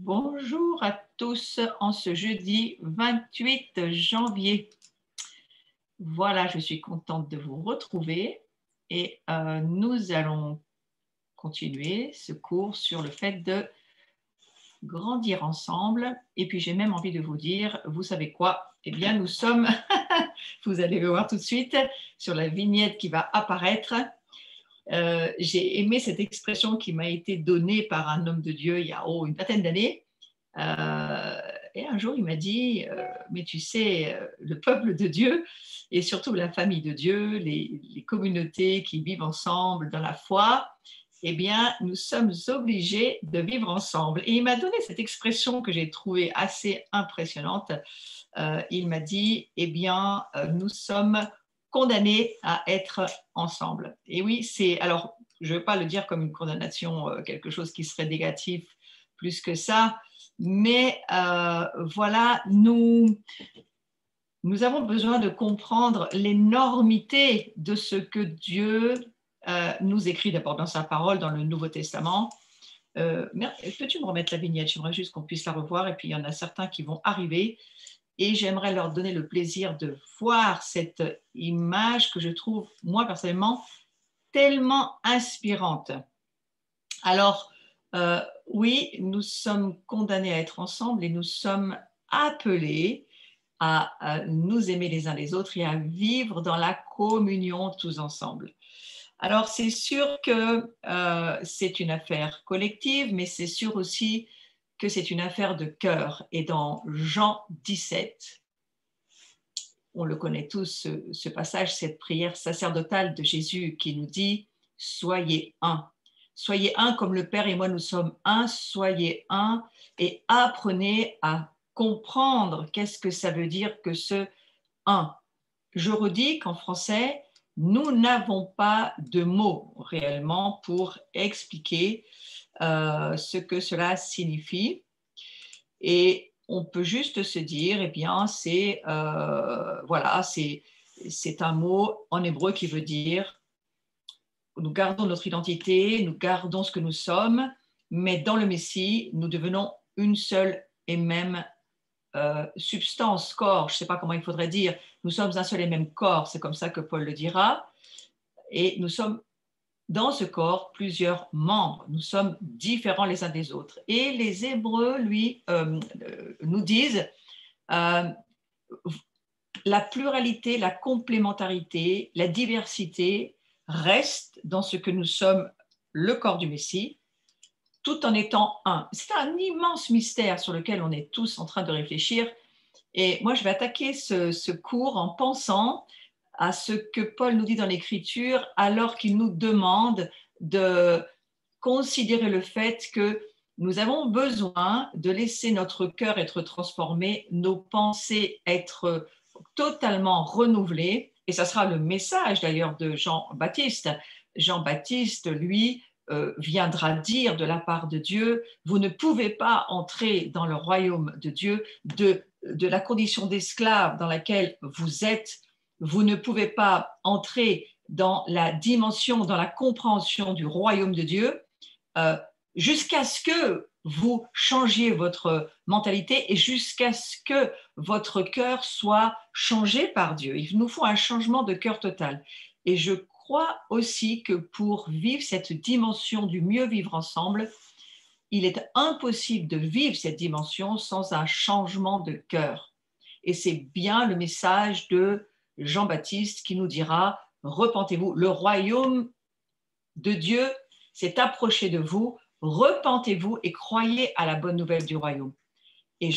Bonjour à tous en ce jeudi 28 janvier. Voilà, je suis contente de vous retrouver et nous allons continuer ce cours sur le fait de grandir ensemble. Et puis j'ai même envie de vous dire, vous savez quoi? Eh bien, nous sommes, vous allez le voir tout de suite, sur la vignette qui va apparaître. J'ai aimé cette expression qui m'a été donnée par un homme de Dieu il y a une vingtaine d'années. Et un jour, il m'a dit, mais tu sais, le peuple de Dieu et surtout la famille de Dieu, les communautés qui vivent ensemble dans la foi, eh bien, nous sommes obligés de vivre ensemble. Et il m'a donné cette expression que j'ai trouvée assez impressionnante. Il m'a dit, eh bien, nous sommes condamnés à être ensemble. Et oui, alors, je ne veux pas le dire comme une condamnation, quelque chose qui serait négatif plus que ça, mais voilà, nous avons besoin de comprendre l'énormité de ce que Dieu nous écrit d'abord dans sa parole, dans le Nouveau Testament. Peux-tu me remettre la vignette? J'aimerais juste qu'on puisse la revoir, et puis il y en a certains qui vont arriver, et j'aimerais leur donner le plaisir de voir cette image que je trouve, moi personnellement, tellement inspirante. Alors, oui, nous sommes condamnés à être ensemble et nous sommes appelés à nous aimer les uns les autres et à vivre dans la communion tous ensemble. Alors, c'est sûr que c'est une affaire collective, mais c'est sûr aussi que c'est une affaire de cœur. Et dans Jean 17, on le connaît tous, ce passage, cette prière sacerdotale de Jésus qui nous dit « Soyez un ». Soyez un comme le Père et moi nous sommes un, soyez un et apprenez à comprendre qu'est-ce que ça veut dire que ce un. Je redis qu'en français, nous n'avons pas de mots réellement pour expliquer ce que cela signifie. Et on peut juste se dire, eh bien, c'est un mot en hébreu qui veut dire nous gardons notre identité, nous gardons ce que nous sommes, mais dans le Messie, nous devenons une seule et même substance, corps, je ne sais pas comment il faudrait dire, nous sommes un seul et même corps, c'est comme ça que Paul le dira, et nous sommes dans ce corps plusieurs membres, nous sommes différents les uns des autres. Et les Hébreux, nous disent la pluralité, la complémentarité, la diversité reste dans ce que nous sommes, le corps du Messie, tout en étant un. C'est un immense mystère sur lequel on est tous en train de réfléchir. Et moi, je vais attaquer ce cours en pensant à ce que Paul nous dit dans l'Écriture, alors qu'il nous demande de considérer le fait que nous avons besoin de laisser notre cœur être transformé, nos pensées être totalement renouvelées. Et ça sera le message d'ailleurs de Jean-Baptiste. Jean-Baptiste, lui, viendra dire de la part de Dieu, vous ne pouvez pas entrer dans le royaume de Dieu de la condition d'esclave dans laquelle vous êtes, vous ne pouvez pas entrer dans la dimension, dans la compréhension du royaume de Dieu jusqu'à ce que vous changiez votre mentalité et jusqu'à ce que votre cœur soit changé par Dieu. Il nous faut un changement de cœur total. Et je crois aussi que pour vivre cette dimension du mieux vivre ensemble, il est impossible de vivre cette dimension sans un changement de cœur. Et c'est bien le message de Jean-Baptiste qui nous dira « Repentez-vous, le royaume de Dieu s'est approché de vous, repentez-vous et croyez à la bonne nouvelle du royaume. » Et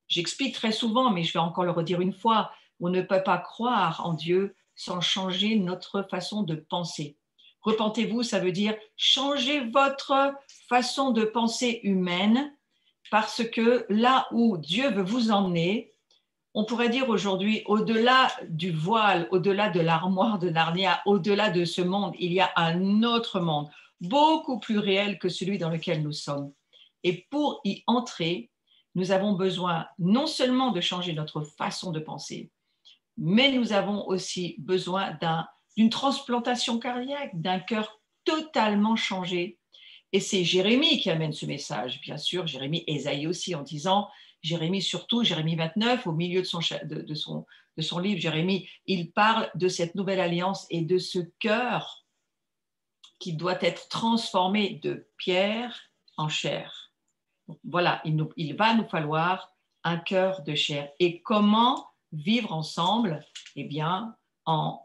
j'explique très souvent, mais je vais encore le redire une fois, on ne peut pas croire en Dieu sans changer notre façon de penser. Repentez-vous, ça veut dire changer votre façon de penser humaine, parce que là où Dieu veut vous emmener, on pourrait dire aujourd'hui, au-delà du voile, au-delà de l'armoire de Narnia, au-delà de ce monde, il y a un autre monde, beaucoup plus réel que celui dans lequel nous sommes. Et pour y entrer, nous avons besoin non seulement de changer notre façon de penser, mais nous avons aussi besoin d'une transplantation cardiaque, d'un cœur totalement changé. Et c'est Jérémie qui amène ce message, bien sûr, Jérémie, Ésaïe aussi, en disant, Jérémie surtout, Jérémie 29, au milieu de son livre, Jérémie, il parle de cette nouvelle alliance et de ce cœur qui doit être transformé de pierre en chair. Donc, voilà, il va nous falloir un cœur de chair. Et comment vivre ensemble? Eh bien, en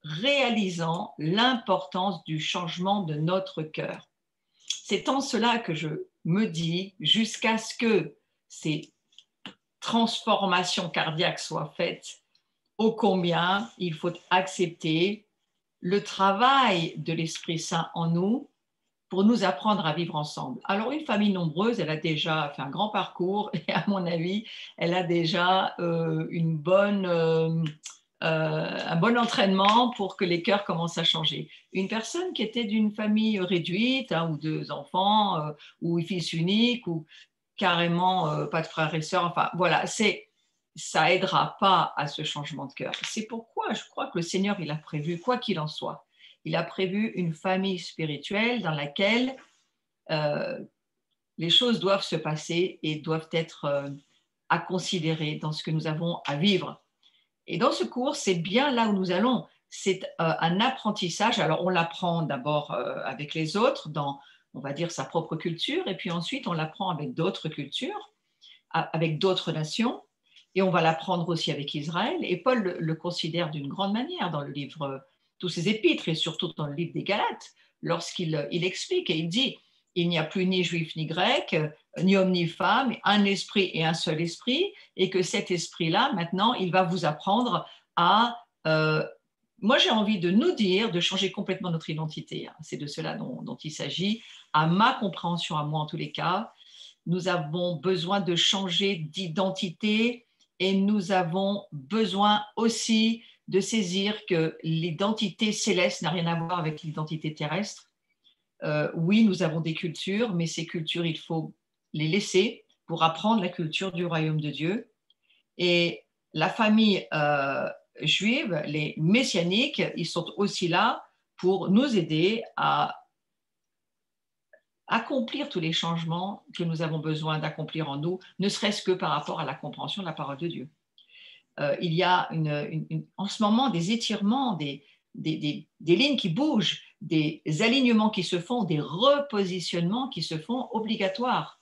réalisant l'importance du changement de notre cœur. C'est en cela que je me dis, jusqu'à ce que ces transformations cardiaques soient faites, ô combien il faut accepter le travail de l'Esprit Saint en nous pour nous apprendre à vivre ensemble. Alors, une famille nombreuse, elle a déjà fait un grand parcours et à mon avis, elle a déjà un bon entraînement pour que les cœurs commencent à changer. Une personne qui était d'une famille réduite, ou 2 enfants, ou fils unique, ou carrément pas de frères et sœurs, enfin voilà, ça aidera pas à ce changement de cœur. C'est pourquoi je crois que le Seigneur, il a prévu, quoi qu'il en soit, il a prévu une famille spirituelle dans laquelle les choses doivent se passer et doivent être à considérer dans ce que nous avons à vivre. Et dans ce cours, c'est bien là où nous allons. C'est un apprentissage. Alors, on l'apprend d'abord avec les autres, dans, on va dire, sa propre culture, et puis ensuite, on l'apprend avec d'autres cultures, avec d'autres nations, et on va l'apprendre aussi avec Israël. Et Paul le considère d'une grande manière dans le livre, tous ses épîtres, et surtout dans le livre des Galates, lorsqu'il explique et il dit, il n'y a plus ni juif ni grec, ni homme ni femme, un esprit et un seul esprit, et que cet esprit-là, maintenant, il va vous apprendre à... moi, j'ai envie de nous dire, de changer complètement notre identité. C'est de cela dont il s'agit. À ma compréhension, à moi en tous les cas, nous avons besoin de changer d'identité et nous avons besoin aussi de saisir que l'identité céleste n'a rien à voir avec l'identité terrestre. Oui, nous avons des cultures, mais ces cultures, il faut les laisser pour apprendre la culture du royaume de Dieu. Et la famille juive, les messianiques, ils sont aussi là pour nous aider à accomplir tous les changements que nous avons besoin d'accomplir en nous, ne serait-ce que par rapport à la compréhension de la parole de Dieu. Il y a en ce moment des étirements, des lignes qui bougent, des alignements qui se font, des repositionnements qui se font obligatoires.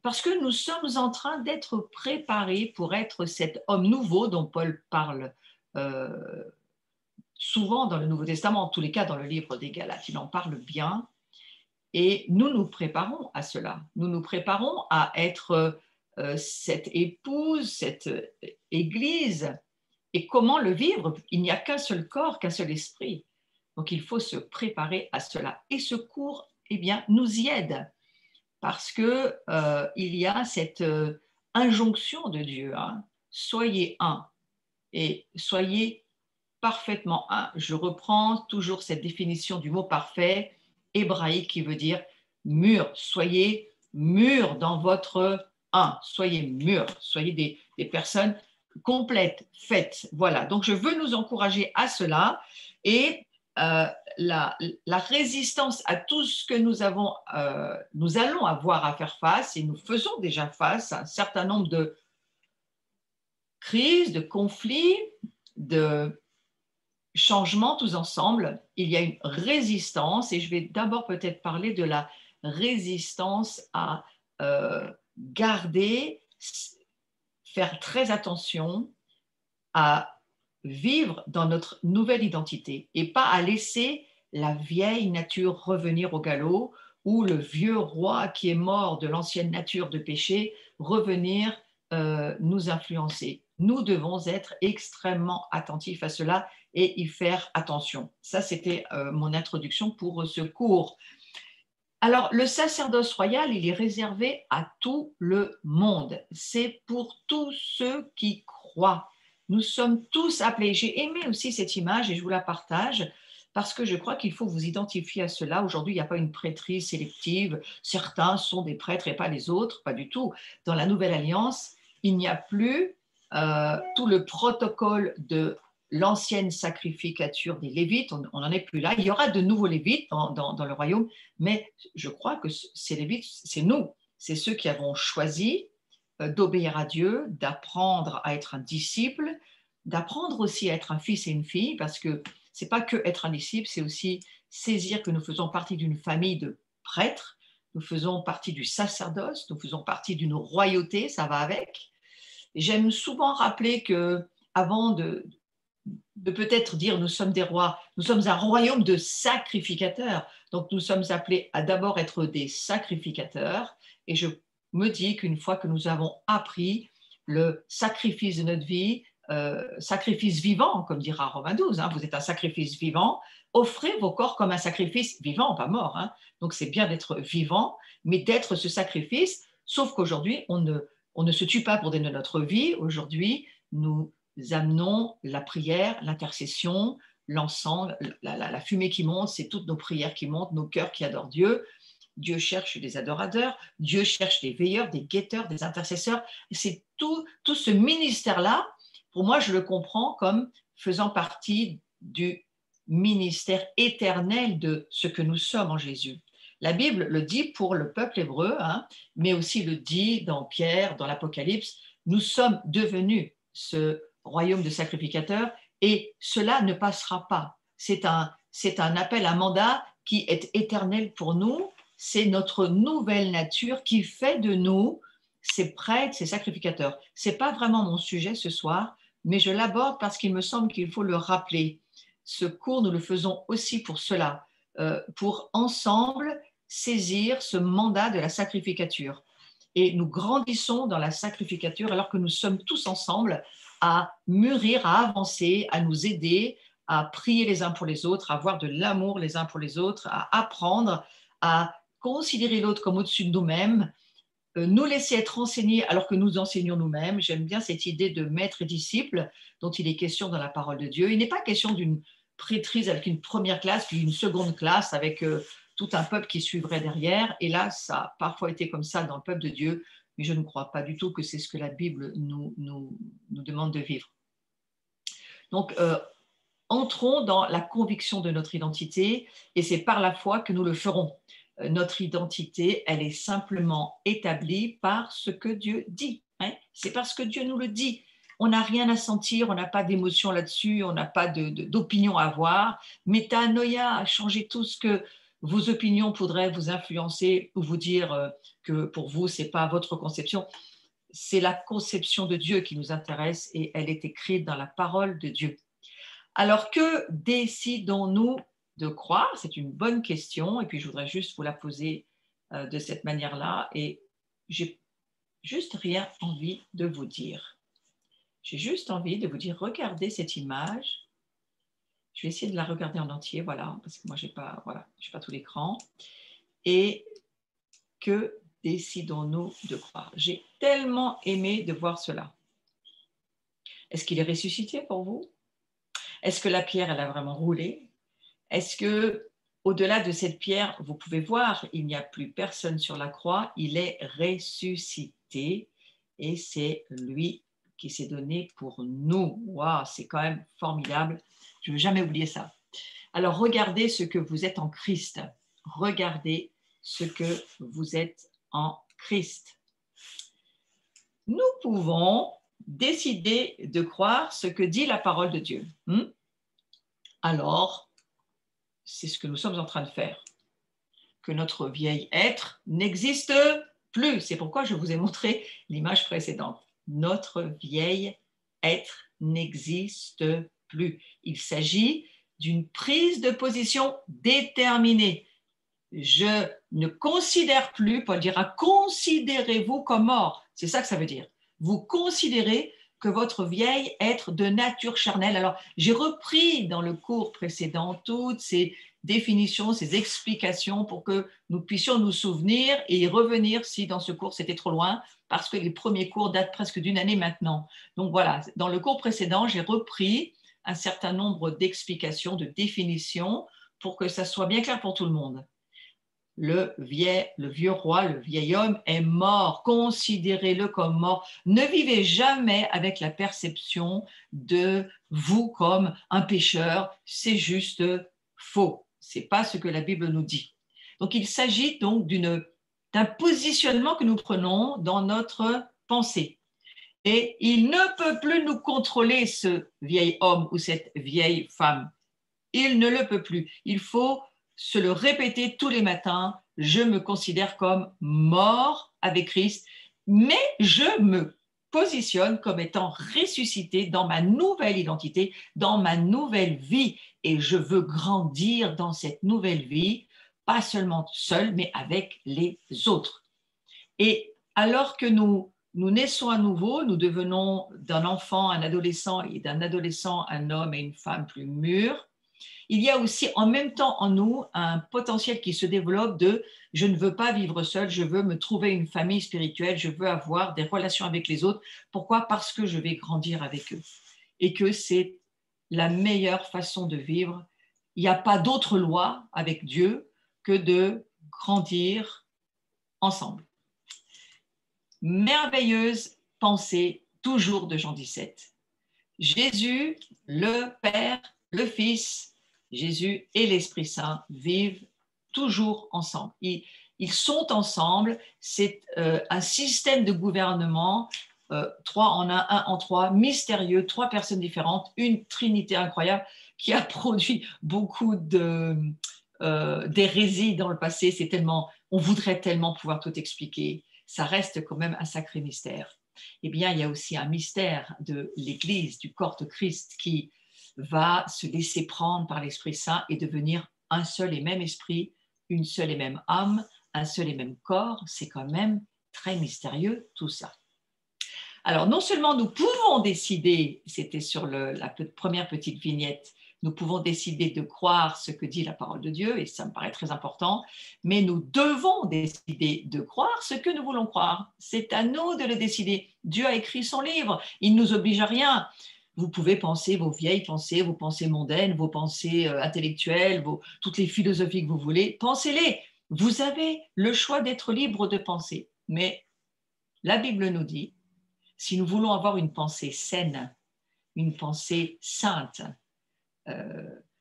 Parce que nous sommes en train d'être préparés pour être cet homme nouveau dont Paul parle souvent dans le Nouveau Testament, en tous les cas dans le livre des Galates, il en parle bien. Et nous nous préparons à cela. Nous nous préparons à être cette épouse, cette église. Et comment le vivre? Il n'y a qu'un seul corps, qu'un seul esprit. Donc, il faut se préparer à cela. Et ce cours, eh bien, nous y aide parce qu'il y a cette injonction de Dieu. Soyez un et soyez parfaitement un. Je reprends toujours cette définition du mot parfait hébraïque qui veut dire mûr. Soyez mûrs dans votre un. Soyez mûrs. Soyez des personnes complètes, faites. Voilà. Donc, je veux nous encourager à cela et la résistance à tout ce que nous allons avoir à faire face, et nous faisons déjà face à un certain nombre de crises, de conflits, de changements tous ensemble. Il y a une résistance, et je vais d'abord peut-être parler de la résistance à garder, faire très attention à vivre dans notre nouvelle identité et pas à laisser la vieille nature revenir au galop ou le vieux roi qui est mort de l'ancienne nature de péché revenir nous influencer. Nous devons être extrêmement attentifs à cela et y faire attention. Ça, c'était mon introduction pour ce cours. Alors, le sacerdoce royal, il est réservé à tout le monde. C'est pour tous ceux qui croient. Nous sommes tous appelés. J'ai aimé aussi cette image et je vous la partage parce que je crois qu'il faut vous identifier à cela. Aujourd'hui, il n'y a pas une prêtrise sélective. Certains sont des prêtres et pas les autres, pas du tout. Dans la Nouvelle Alliance, il n'y a plus tout le protocole de l'ancienne sacrificature des Lévites, on n'en est plus là. Il y aura de nouveaux Lévites dans le royaume, mais je crois que ces Lévites, c'est nous, c'est ceux qui avons choisi d'obéir à Dieu, d'apprendre à être un disciple, d'apprendre aussi à être un fils et une fille, parce que c'est pas que être un disciple, c'est aussi saisir que nous faisons partie d'une famille de prêtres, nous faisons partie du sacerdoce, nous faisons partie d'une royauté, ça va avec. J'aime souvent rappeler que avant de peut-être dire nous sommes des rois, nous sommes un royaume de sacrificateurs. Donc nous sommes appelés à d'abord être des sacrificateurs. Et je me dis qu'une fois que nous avons appris le sacrifice de notre vie, sacrifice vivant, comme dira Romains 12, hein, vous êtes un sacrifice vivant, offrez vos corps comme un sacrifice vivant, pas mort. Hein. Donc c'est bien d'être vivant, mais d'être ce sacrifice, sauf qu'aujourd'hui, on ne se tue pas pour donner notre vie. Aujourd'hui, nous amenons la prière, l'intercession, l'encens, la fumée qui monte, c'est toutes nos prières qui montent, nos cœurs qui adorent Dieu. Dieu cherche des adorateurs, Dieu cherche des veilleurs, des guetteurs, des intercesseurs. C'est tout ce ministère-là, pour moi, je le comprends comme faisant partie du ministère éternel de ce que nous sommes en Jésus. La Bible le dit pour le peuple hébreu, hein, mais aussi le dit dans Pierre, dans l'Apocalypse, nous sommes devenus ce royaume de sacrificateurs et cela ne passera pas. C'est un appel, un mandat qui est éternel pour nous. C'est notre nouvelle nature qui fait de nous ces prêtres, ces sacrificateurs. Ce n'est pas vraiment mon sujet ce soir, mais je l'aborde parce qu'il me semble qu'il faut le rappeler. Ce cours, nous le faisons aussi pour cela, pour ensemble saisir ce mandat de la sacrificature. Et nous grandissons dans la sacrificature alors que nous sommes tous ensemble à mûrir, à avancer, à nous aider, à prier les uns pour les autres, à avoir de l'amour les uns pour les autres, à apprendre, à considérer l'autre comme au-dessus de nous-mêmes, nous laisser être enseignés alors que nous enseignons nous-mêmes. J'aime bien cette idée de maître et disciple dont il est question dans la parole de Dieu. Il n'est pas question d'une prêtrise avec une première classe puis une seconde classe avec tout un peuple qui suivrait derrière. Et là, ça a parfois été comme ça dans le peuple de Dieu, mais je ne crois pas du tout que c'est ce que la Bible nous demande de vivre. Donc, entrons dans la conviction de notre identité et c'est par la foi que nous le ferons. Notre identité, elle est simplement établie par ce que Dieu dit. Hein? C'est parce que Dieu nous le dit. On n'a rien à sentir, on n'a pas d'émotion là-dessus, on n'a pas d'opinion à avoir. Métanoïa, changez tout ce que vos opinions pourraient vous influencer ou vous dire que pour vous, ce n'est pas votre conception. C'est la conception de Dieu qui nous intéresse et elle est écrite dans la parole de Dieu. Alors, que décidons-nous de croire? C'est une bonne question et puis je voudrais juste vous la poser de cette manière-là et j'ai juste rien envie de vous dire. J'ai juste envie de vous dire, regardez cette image. Je vais essayer de la regarder en entier, voilà, parce que moi, je n'ai pas tout l'écran. Et que décidons-nous de croire? J'ai tellement aimé de voir cela. Est-ce qu'il est ressuscité pour vous? Est-ce que la pierre, elle a vraiment roulé? Est-ce que, au-delà de cette pierre, vous pouvez voir, il n'y a plus personne sur la croix, il est ressuscité et c'est lui qui s'est donné pour nous. Waouh, c'est quand même formidable. Je ne vais jamais oublier ça. Alors, regardez ce que vous êtes en Christ. Regardez ce que vous êtes en Christ. Nous pouvons décider de croire ce que dit la parole de Dieu. Alors, c'est ce que nous sommes en train de faire. Que notre vieil être n'existe plus. C'est pourquoi je vous ai montré l'image précédente. Notre vieil être n'existe plus. Il s'agit d'une prise de position déterminée. Je ne considère plus, Paul dira, considérez-vous comme mort. C'est ça que ça veut dire. Vous considérez que votre vieil être de nature charnelle. Alors, j'ai repris dans le cours précédent toutes ces définitions, ces explications pour que nous puissions nous souvenir et y revenir si dans ce cours c'était trop loin, parce que les premiers cours datent presque d'une année maintenant. Donc voilà, dans le cours précédent, j'ai repris un certain nombre d'explications, de définitions pour que ça soit bien clair pour tout le monde. le vieux roi, le vieil homme est mort. Considérez-le comme mort. Ne vivez jamais avec la perception de vous comme un pécheur. C'est juste faux. Ce n'est pas ce que la Bible nous dit. Donc, il s'agit donc d'un positionnement que nous prenons dans notre pensée. Et il ne peut plus nous contrôler, ce vieil homme ou cette vieille femme. Il ne le peut plus. Il faut se le répéter tous les matins. Je me considère comme mort avec Christ, mais je me positionne comme étant ressuscité dans ma nouvelle identité, dans ma nouvelle vie. Et je veux grandir dans cette nouvelle vie, pas seulement seul, mais avec les autres. Et alors que nous naissons à nouveau, nous devenons d'un enfant un adolescent et d'un adolescent un homme et une femme plus mûrs, il y a aussi en même temps en nous un potentiel qui se développe de je ne veux pas vivre seul, je veux me trouver une famille spirituelle, je veux avoir des relations avec les autres. Pourquoi? Parce que je vais grandir avec eux et que c'est la meilleure façon de vivre. Il n'y a pas d'autre loi avec Dieu que de grandir ensemble. Merveilleuse pensée toujours de Jean 17. Jésus, le Père, le Fils, Jésus et l'Esprit Saint vivent toujours ensemble. Ils sont ensemble. C'est un système de gouvernement, 3 en 1, 1 en 3, mystérieux, 3 personnes différentes, une trinité incroyable qui a produit beaucoup d'hérésies dans le passé. C'est tellement, on voudrait tellement pouvoir tout expliquer. Ça reste quand même un sacré mystère. Eh bien, il y a aussi un mystère de l'Église, du corps de Christ, qui va se laisser prendre par l'Esprit Saint et devenir un seul et même esprit, une seule et même âme, un seul et même corps. C'est quand même très mystérieux tout ça. Alors, non seulement nous pouvons décider, c'était sur la première petite vignette, nous pouvons décider de croire ce que dit la parole de Dieu, et ça me paraît très important, mais nous devons décider de croire ce que nous voulons croire. C'est à nous de le décider. Dieu a écrit son livre, il ne nous oblige à rien. Vous pouvez penser vos vieilles pensées, vos pensées mondaines, vos pensées intellectuelles, toutes les philosophies que vous voulez, pensez-les. Vous avez le choix d'être libre de penser. Mais la Bible nous dit, si nous voulons avoir une pensée saine, une pensée sainte,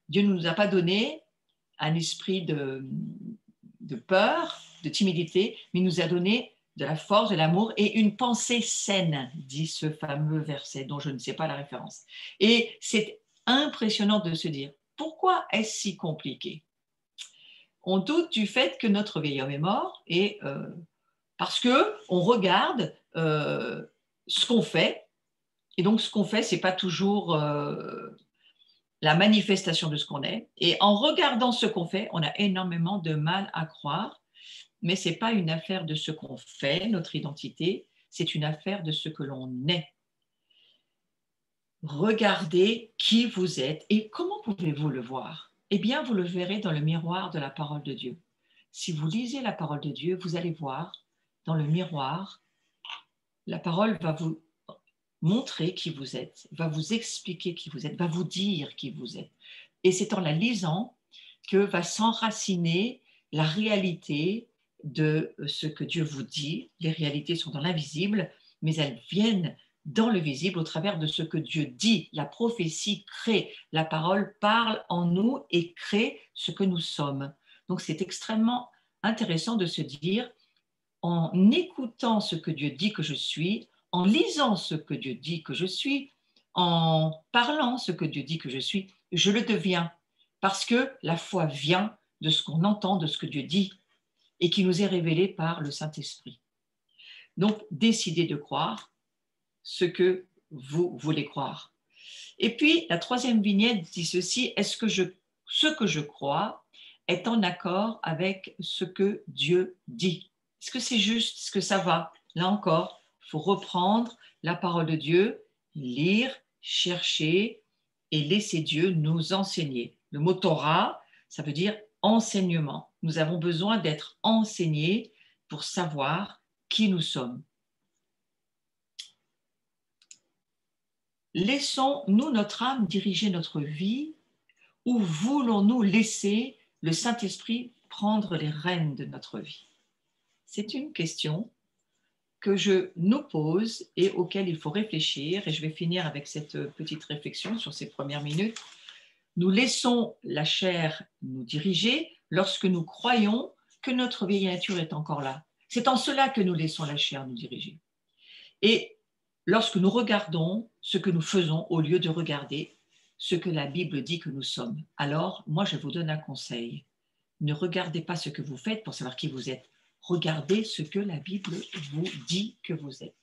Dieu ne nous a pas donné un esprit de peur, de timidité, mais il nous a donné de la force, de l'amour et une pensée saine, dit ce fameux verset dont je ne sais pas la référence. Et c'est impressionnant de se dire, pourquoi est-ce si compliqué? On doute du fait que notre vieil homme est mort et parce qu'on regarde ce qu'on fait, et donc ce qu'on fait, ce n'est pas toujours la manifestation de ce qu'on est. Et en regardant ce qu'on fait, on a énormément de mal à croire, mais ce n'est pas une affaire de ce qu'on fait, notre identité, c'est une affaire de ce que l'on est. Regardez qui vous êtes et comment pouvez-vous le voir? Eh bien, vous le verrez dans le miroir de la parole de Dieu. Si vous lisez la parole de Dieu, vous allez voir dans le miroir, la parole va vous montrer qui vous êtes, va vous expliquer qui vous êtes, va vous dire qui vous êtes. Et c'est en la lisant que va s'enraciner la réalité de ce que Dieu vous dit. Les réalités sont dans l'invisible, mais elles viennent dans le visible au travers de ce que Dieu dit. La prophétie crée, la parole parle en nous et crée ce que nous sommes. Donc c'est extrêmement intéressant de se dire, en écoutant ce que Dieu dit que je suis, en lisant ce que Dieu dit que je suis, en parlant ce que Dieu dit que je suis, je le deviens. Parce que la foi vient de ce qu'on entend, de ce que Dieu dit et qui nous est révélé par le Saint-Esprit. Donc, décidez de croire ce que vous voulez croire. Et puis, la troisième vignette dit ceci, est-ce que ce que je crois est en accord avec ce que Dieu dit? Est-ce que c'est juste? Est-ce que ça va? Là encore, il faut reprendre la parole de Dieu, lire, chercher et laisser Dieu nous enseigner. Le mot Torah, ça veut dire enseignement. Nous avons besoin d'être enseignés pour savoir qui nous sommes. Laissons-nous notre âme diriger notre vie ou voulons-nous laisser le Saint-Esprit prendre les rênes de notre vie? C'est une question que je nous pose et auquel il faut réfléchir. Et je vais finir avec cette petite réflexion sur ces premières minutes. Nous laissons la chair nous diriger lorsque nous croyons que notre vieille nature est encore là. C'est en cela que nous laissons la chair nous diriger. Et lorsque nous regardons ce que nous faisons au lieu de regarder ce que la Bible dit que nous sommes, alors moi je vous donne un conseil. Ne regardez pas ce que vous faites pour savoir qui vous êtes. Regardez ce que la Bible vous dit que vous êtes.